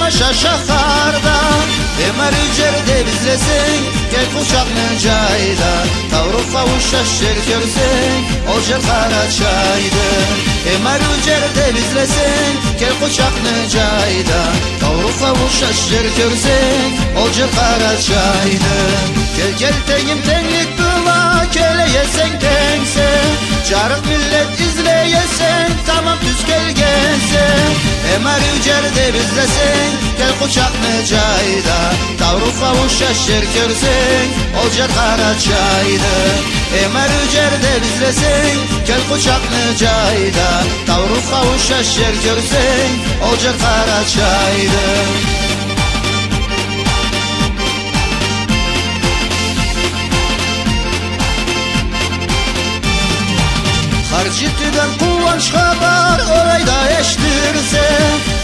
başa şaharda Emar ücerde bizlesin gel kuşaklı cayda Tavru kavuşa şirkörsen ocer kara çaydı Emar ücerde bizlesin gel kuşaklı cayda Tavru kavuşa şirkörsen ocer kara çaydı Gel gel tengim tenlik kıla keleyesen tengse Carık millet izleyesen tamam düz gelgensen Emar ücerde bizlesin gel kuşaklı cayda Tavru kavuşa şirkörsen ocer kara çaydı Emar ücerde bizlesin gel kuşaklı cayda Tavru kavuşa şirkörsen ocer kara çaydı Harcıtıdan kuvanç haber orayda eştirse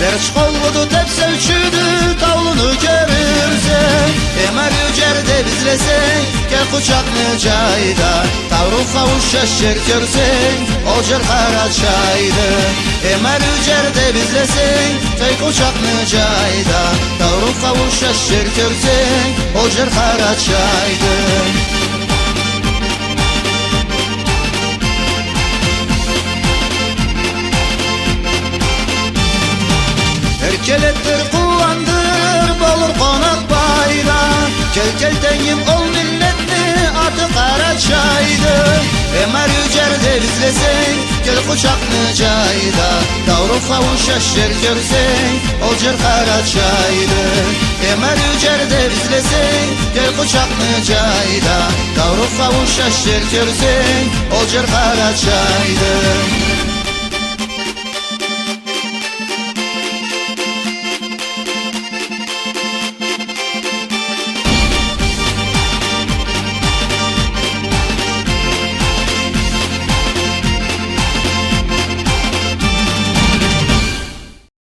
Berç kolgudu tepse üçüdü tavlunu görürse Emar ücerde bizlesen gel kucaklı cayda Tavru kavuşa şirkörsen ocer kara çaydı Emar ücerde bizlesen gel kucaklı cayda Tavru kavuşa şirkörsen ocer kara çaydı Erkelettir kullandır bolur konak bayram Gel gel tengim ol milletli artık kara çaydı Emar ücerde bizlesin gel kucaklı cayda Tavru kavuşa şirkörsen ocer kara çaydı Emar ücerde bizlesin gel kucaklı cayda Tavru kavuşa şirkörsen ocer kara çaydı